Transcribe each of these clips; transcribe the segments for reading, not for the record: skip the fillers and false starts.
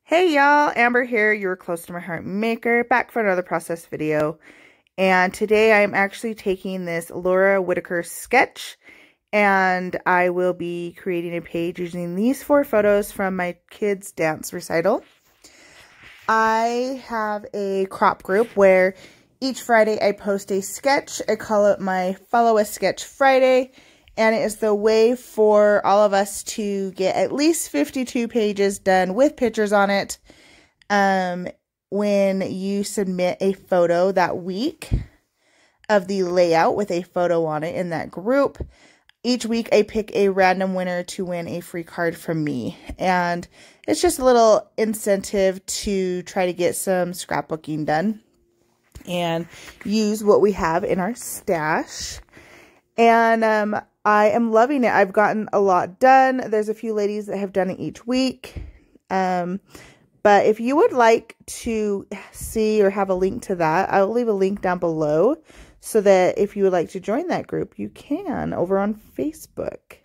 Hey y'all, Amber here, your close to my heart maker, back for another process video. And today I am actually taking this Laura Whitaker sketch and I will be creating a page using these 4 photos from my kids' dance recital. I have a crop group where each Friday I post a sketch. I call it my Follow a Sketch Friday. And it is the way for all of us to get at least 52 pages done with pictures on it when you submit a photo that week of the layout with a photo on it in that group. Each week I pick a random winner to win a free card from me. And it's just a little incentive to try to get some scrapbooking done and use what we have in our stash. And I am loving it. I've gotten a lot done. There's a few ladies that have done it each week. But if you would like to see or have a link to that, I'll leave a link down below so that if you would like to join that group, you can over on Facebook.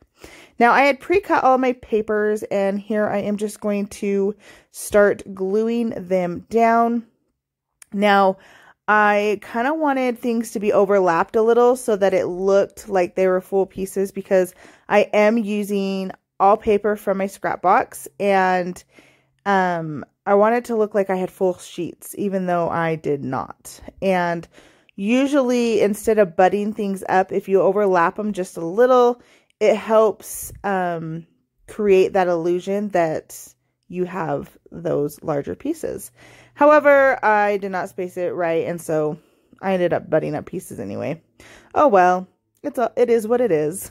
Now, I had pre-cut all my papers, and here I am just going to start gluing them down. Now, I kind of wanted things to be overlapped a little so that it looked like they were full pieces because I am using all paper from my scrap box, and I wanted to look like I had full sheets even though I did not. And usually instead of butting things up, if you overlap them just a little, it helps create that illusion that you have those larger pieces. However, I did not space it right, and so I ended up butting up pieces anyway. Oh well, it is what it is.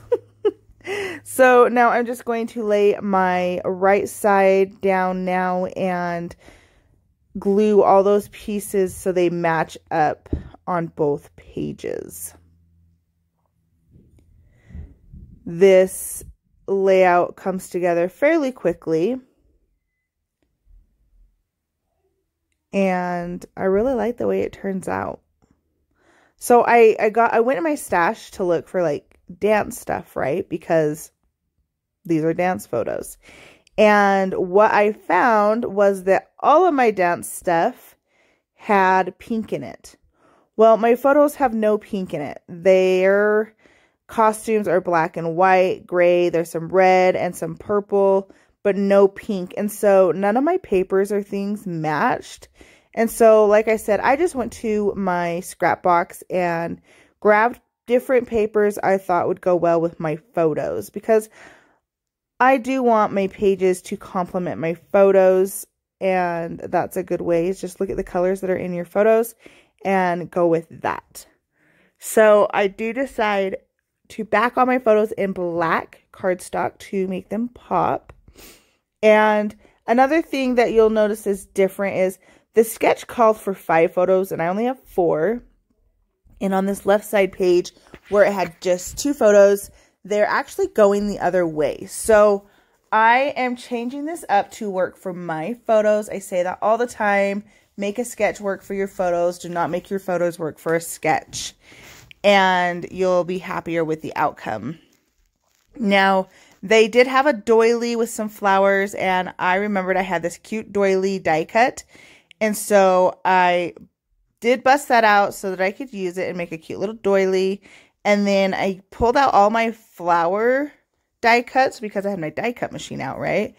So now I'm just going to lay my right side down now and glue all those pieces so they match up on both pages. This layout comes together fairly quickly. And I really like the way it turns out. So I went in my stash to look for like dance stuff, right? Because these are dance photos. And what I found was that all of my dance stuff had pink in it. Well, my photos have no pink in it. Their costumes are black and white, gray, there's some red and some purple, but no pink. And so none of my papers or things matched. And so, like I said, I just went to my scrap box and grabbed different papers I thought would go well with my photos, because I do want my pages to complement my photos, and that's a good way is just look at the colors that are in your photos and go with that. So I do decide to back all my photos in black cardstock to make them pop. And another thing that you'll notice is different is the sketch called for 5 photos and I only have 4. And on this left side page where it had just 2 photos, they're actually going the other way. So I am changing this up to work for my photos. I say that all the time. Make a sketch work for your photos. Do not make your photos work for a sketch. And you'll be happier with the outcome. Now, they did have a doily with some flowers, and I remembered I had this cute doily die cut. And so I did bust that out so that I could use it and make a cute little doily. And then I pulled out all my flower die cuts because I had my die cut machine out, right?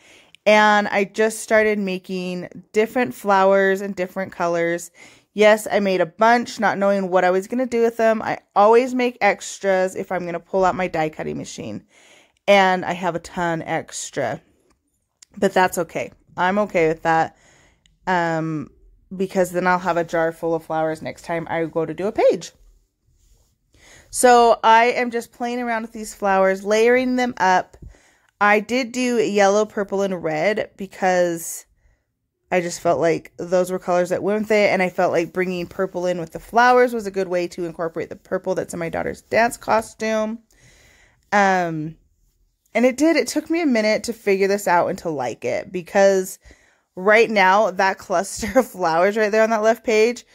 And I just started making different flowers and different colors. Yes, I made a bunch, not knowing what I was going to do with them. I always make extras if I'm going to pull out my die cutting machine. And I have a ton extra. But that's okay. I'm okay with that. Because then I'll have a jar full of flowers next time I go to do a page. So I am just playing around with these flowers, layering them up. I did do yellow, purple, and red because I just felt like those were colors that went with it. And I felt like bringing purple in with the flowers was a good way to incorporate the purple that's in my daughter's dance costume. And it took me a minute to figure this out and to like it, because right now that cluster of flowers right there on that left page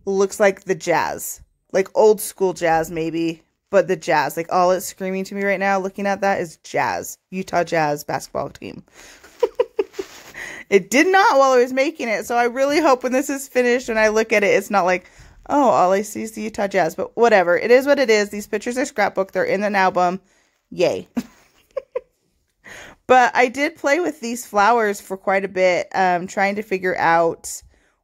looks like the jazz, like old school jazz maybe, but the jazz, like all it's screaming to me right now looking at that is jazz, Utah Jazz basketball team. It did not while I was making it. So I really hope when this is finished and I look at it, it's not like, oh, all I see is the Utah Jazz. But whatever. It is what it is. These pictures are scrapbook. They're in an album. Yay. But I did play with these flowers for quite a bit, trying to figure out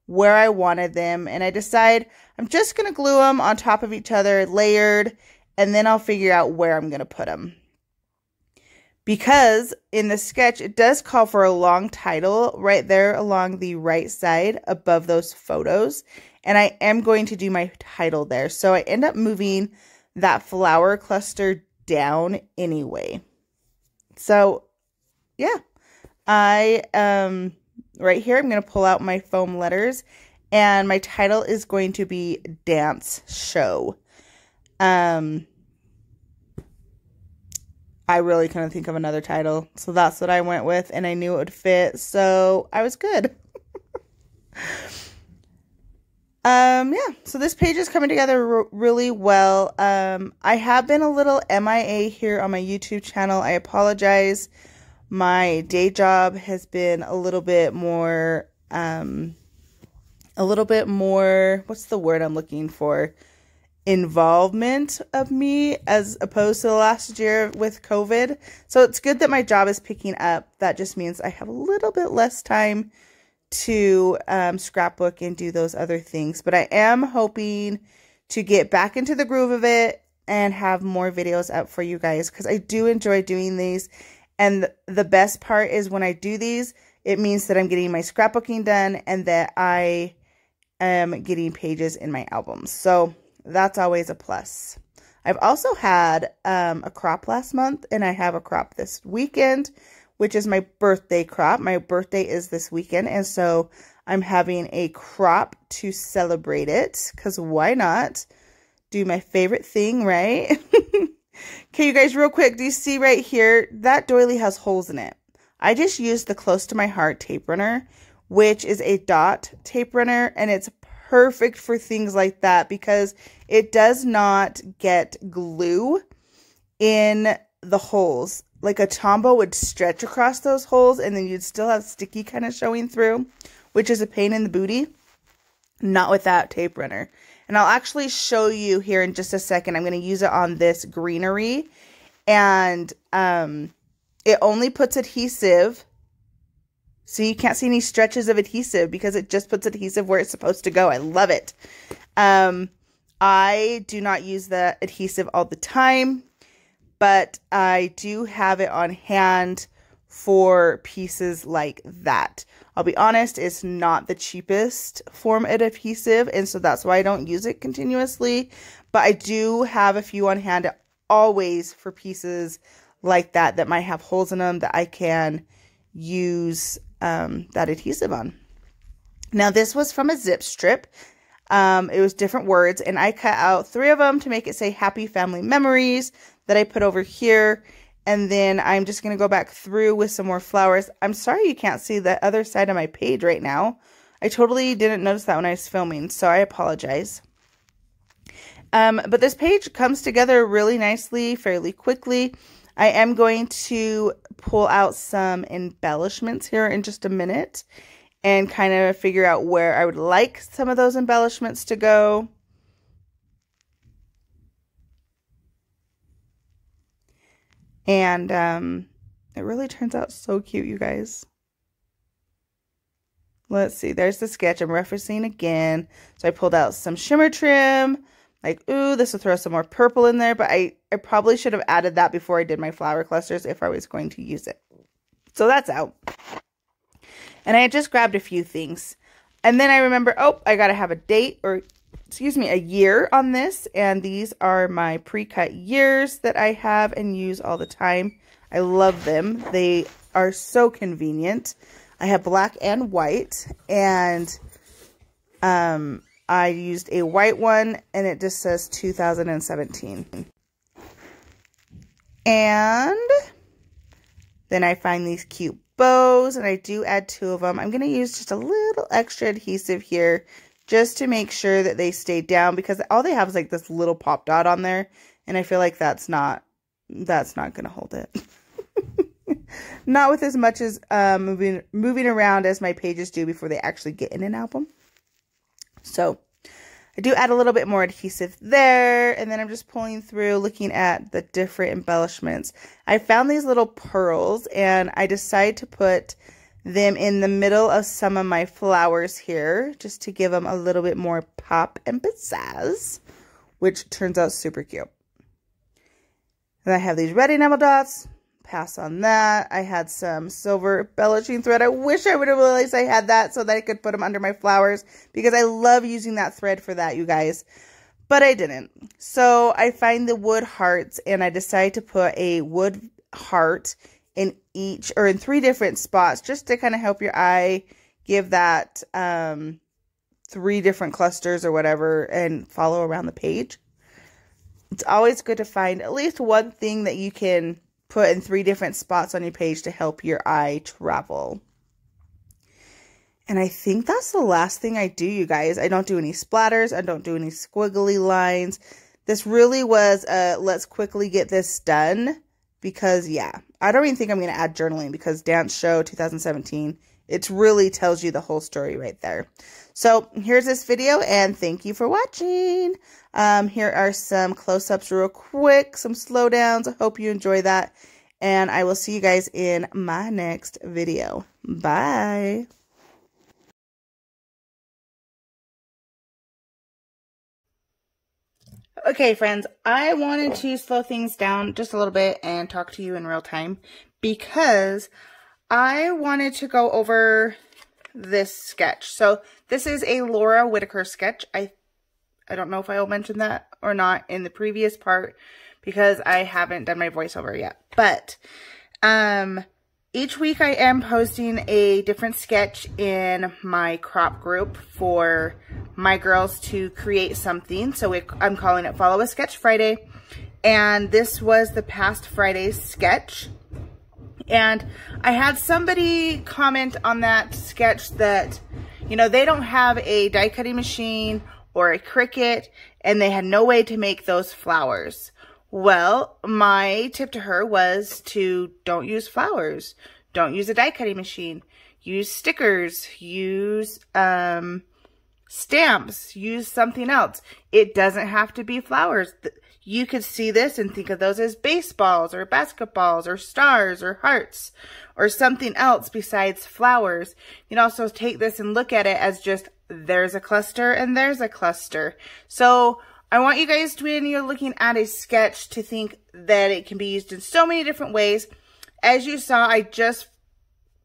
where I wanted them. And I decide I'm just going to glue them on top of each other, layered, and then I'll figure out where I'm going to put them. Because in the sketch, it does call for a long title right there along the right side above those photos. And I am going to do my title there. So I end up moving that flower cluster down anyway. So yeah, right here, I'm going to pull out my foam letters, and my title is going to be Dance Show. I really couldn't think of another title, so that's what I went with, and I knew it would fit, so I was good. Yeah, so this page is coming together really well. I have been a little MIA here on my YouTube channel. I apologize. My day job has been a little bit more, what's the word I'm looking for? Involvement of me as opposed to the last year with COVID. So it's good that my job is picking up. That just means I have a little bit less time to scrapbook and do those other things. But I am hoping to get back into the groove of it and have more videos up for you guys, because I do enjoy doing these. And the best part is when I do these, it means that I'm getting my scrapbooking done and that I am getting pages in my albums. So that's always a plus. I've also had a crop last month, and I have a crop this weekend, which is my birthday crop. My birthday is this weekend, and so I'm having a crop to celebrate it, because why not? Do my favorite thing, right? Okay, you guys, real quick, do you see right here? That doily has holes in it. I just used the Close to My Heart tape runner, which is a dot tape runner, and it's perfect for things like that because it does not get glue in the holes. Like a Tombow would stretch across those holes, and then you'd still have sticky kind of showing through, which is a pain in the booty. Not with that tape runner. And I'll actually show you here in just a second. I'm going to use it on this greenery. And it only puts adhesive. So you can't see any stretches of adhesive because it just puts adhesive where it's supposed to go. I love it. I do not use the adhesive all the time, but I do have it on hand for pieces like that. I'll be honest, it's not the cheapest form of adhesive, and so that's why I don't use it continuously. But I do have a few on hand always for pieces like that might have holes in them that I can use that adhesive on. Now, this was from a zip strip. It was different words, and I cut out 3 of them to make it say Happy Family Memories that I put over here. And then I'm just going to go back through with some more flowers. I'm sorry you can't see the other side of my page right now. I totally didn't notice that when I was filming, so I apologize. But this page comes together really nicely, fairly quickly. I am going to pull out some embellishments here in just a minute and kind of figure out where I would like some of those embellishments to go. And it really turns out so cute, you guys. Let's see. There's the sketch I'm referencing again. So I pulled out some shimmer trim. Like, ooh, this will throw some more purple in there. But I probably should have added that before I did my flower clusters if I was going to use it. So that's out. And I just grabbed a few things. And then I remember, oh, I got to have a date or... excuse me, a year on this, and these are my pre-cut years that I have and use all the time. I love them. They are so convenient. I have black and white, and I used a white one, and it just says 2017. And then I find these cute bows, and I do add 2 of them. I'm going to use just a little extra adhesive here just to make sure that they stay down, because all they have is like this little pop dot on there, and I feel like that's not going to hold it. Not with as much as moving around as my pages do before they actually get in an album. So I do add a little bit more adhesive there, and then I'm just pulling through, looking at the different embellishments. I found these little pearls, and I decided to put them in the middle of some of my flowers here, just to give them a little bit more pop and pizzazz, which turns out super cute. And I have these red enamel dots. Pass on that. I had some silver embellishing thread. I wish I would have realized I had that so that I could put them under my flowers, because I love using that thread for that, you guys. But I didn't. So I find the wood hearts, and I decided to put a wood heart in each, or in 3 different spots, just to kind of help your eye give that 3 different clusters or whatever and follow around the page. It's always good to find at least one thing that you can put in 3 different spots on your page to help your eye travel. And I think that's the last thing I do, you guys. I don't do any splatters. I don't do any squiggly lines. This really was let's quickly get this done, because yeah, I don't even think I'm going to add journaling, because Dance Show 2017, it really tells you the whole story right there. So here's this video, and thank you for watching. Here are some close-ups real quick, some slowdowns. I hope you enjoy that, and I will see you guys in my next video. Bye. Okay, friends, I wanted to slow things down just a little bit and talk to you in real time, because I wanted to go over this sketch. So this is a Laura Whitaker sketch. I don't know if I'll mention that or not in the previous part, because I haven't done my voiceover yet. But each week I am posting a different sketch in my crop group for my girls to create something. So I'm calling it Follow a Sketch Friday. And this was the past Friday's sketch. And I had somebody comment on that sketch that, you know, they don't have a die cutting machine or a Cricut, and they had no way to make those flowers. Well, my tip to her was to don't use flowers. Don't use a die cutting machine. Use stickers. Use stamps. Use something else. It doesn't have to be flowers. You could see this and think of those as baseballs or basketballs or stars or hearts or something else besides flowers. You can also take this and look at it as just there's a cluster and there's a cluster. So I want you guys to, when you're looking at a sketch, to think that it can be used in so many different ways. As you saw, I just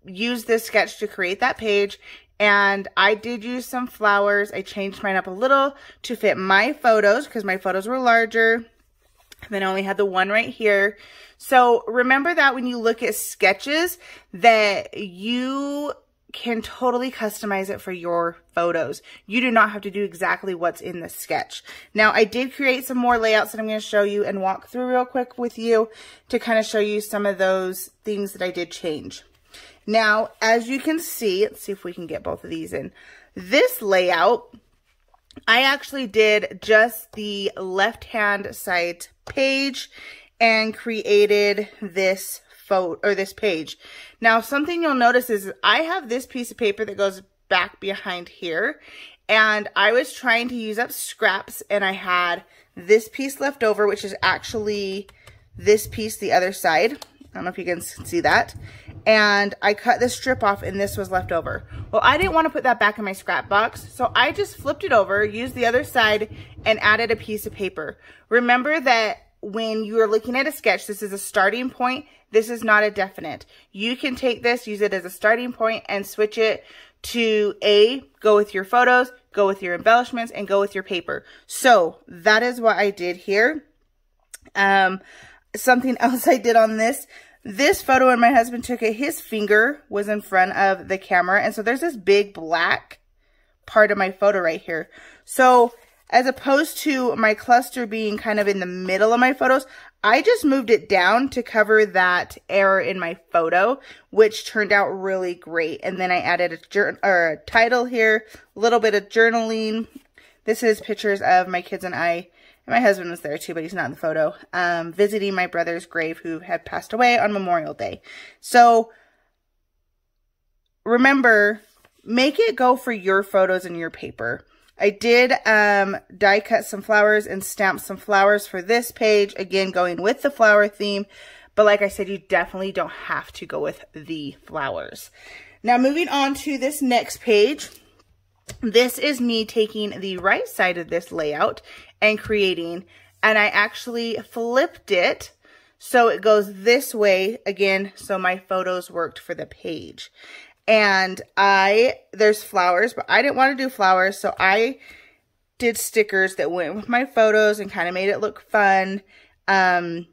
used this sketch to create that page, and I did use some flowers. I changed mine up a little to fit my photos, because my photos were larger. And then I only had the one right here. So remember that when you look at sketches, that you can totally customize it for your photos. You do not have to do exactly what's in the sketch. Now, I did create some more layouts that I'm going to show you and walk through real quick with you to kind of show you some of those things that I did change. Now, as you can see, let's see if we can get both of these in. This layout, I actually did just the left-hand side page and created this photo, or this page. Now, something you'll notice is I have this piece of paper that goes back behind here, and I was trying to use up scraps, and I had this piece left over, which is actually this piece, the other side. I don't know if you can see that. And I cut this strip off, and this was left over. Well, I didn't want to put that back in my scrap box, so I just flipped it over, used the other side, and added a piece of paper. Remember that when you are looking at a sketch, this is a starting point. This is not a definite. You can take this, use it as a starting point, and switch it to go with your photos, go with your embellishments, and go with your paper. So that is what I did here. Something else I did on this photo when my husband took it, his finger was in front of the camera. And so there's this big black part of my photo right here. So as opposed to my cluster being kind of in the middle of my photos, I just moved it down to cover that error in my photo, which turned out really great. And then I added a title here, a little bit of journaling. This is pictures of my kids and I And my husband was there too, but he's not in the photo, visiting my brother's grave who had passed away on Memorial Day. So remember, make it go for your photos and your paper. I did die cut some flowers and stamp some flowers for this page, again going with the flower theme, but like I said, you definitely don't have to go with the flowers. Now moving on to this next page, this is me taking the right side of this layout and creating, and I actually flipped it so it goes this way again, so my photos worked for the page. And there's flowers, but I didn't want to do flowers, so I did stickers that went with my photos and kind of made it look fun. And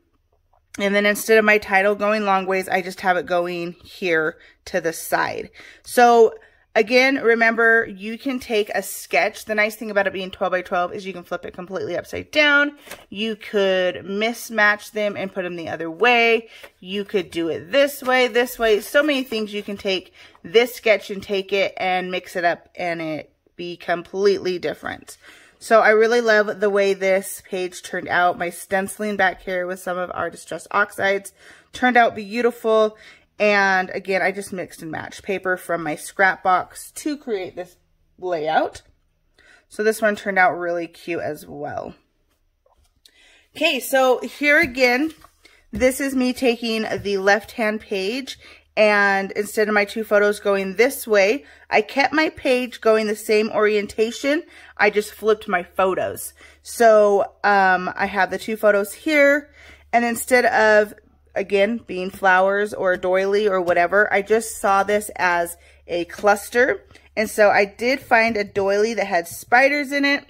then instead of my title going long ways, I just have it going here to the side. So again, remember, you can take a sketch. The nice thing about it being 12 by 12 is you can flip it completely upside down. You could mismatch them and put them the other way. You could do it this way, this way. So many things. You can take this sketch and take it and mix it up and it be completely different. So I really love the way this page turned out. My stenciling back here with some of our Distress Oxides turned out beautiful. And again, I just mixed and matched paper from my scrap box to create this layout. So this one turned out really cute as well. Okay, so here again, this is me taking the left-hand page, and instead of my two photos going this way, I kept my page going the same orientation. I just flipped my photos. So I have the two photos here, and instead of again being flowers or a doily or whatever, I just saw this as a cluster. And so I did find a doily that had spiders in it,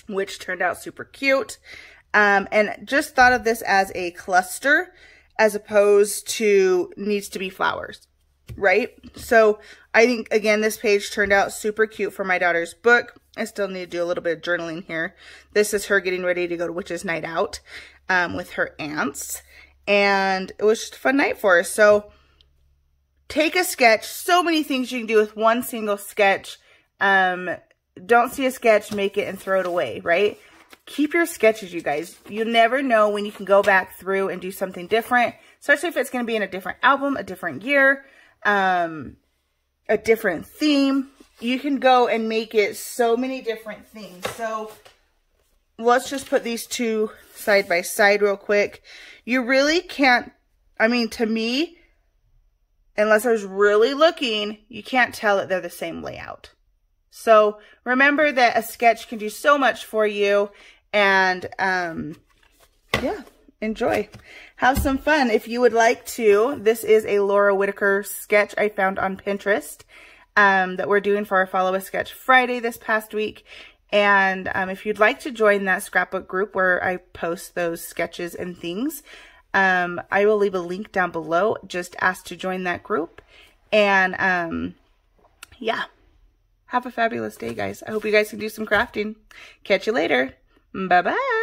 which turned out super cute. And just thought of this as a cluster as opposed to needs to be flowers, right? So I think, again, this page turned out super cute for my daughter's book. I still need to do a little bit of journaling here. This is her getting ready to go to Witch's Night Out with her aunts. And it was just a fun night for us. So take a sketch. So many things you can do with one single sketch. Don't see a sketch, make it and throw it away, right? Keep your sketches, you guys. You never know when you can go back through and do something different, especially if it's going to be in a different album, a different year, a different theme. You can go and make it so many different things. So let's just put these two side by side real quick. You really can't, I mean, to me, unless I was really looking, you can't tell that they're the same layout. So remember that a sketch can do so much for you, and yeah, enjoy. Have some fun. If you would like to, this is a Laura Whitaker sketch I found on Pinterest that we're doing for our Follow a Sketch Friday this past week. And if you'd like to join that scrapbook group where I post those sketches and things, I will leave a link down below. Just ask to join that group. And yeah, have a fabulous day, guys. I hope you guys can do some crafting. Catch you later. Bye-bye.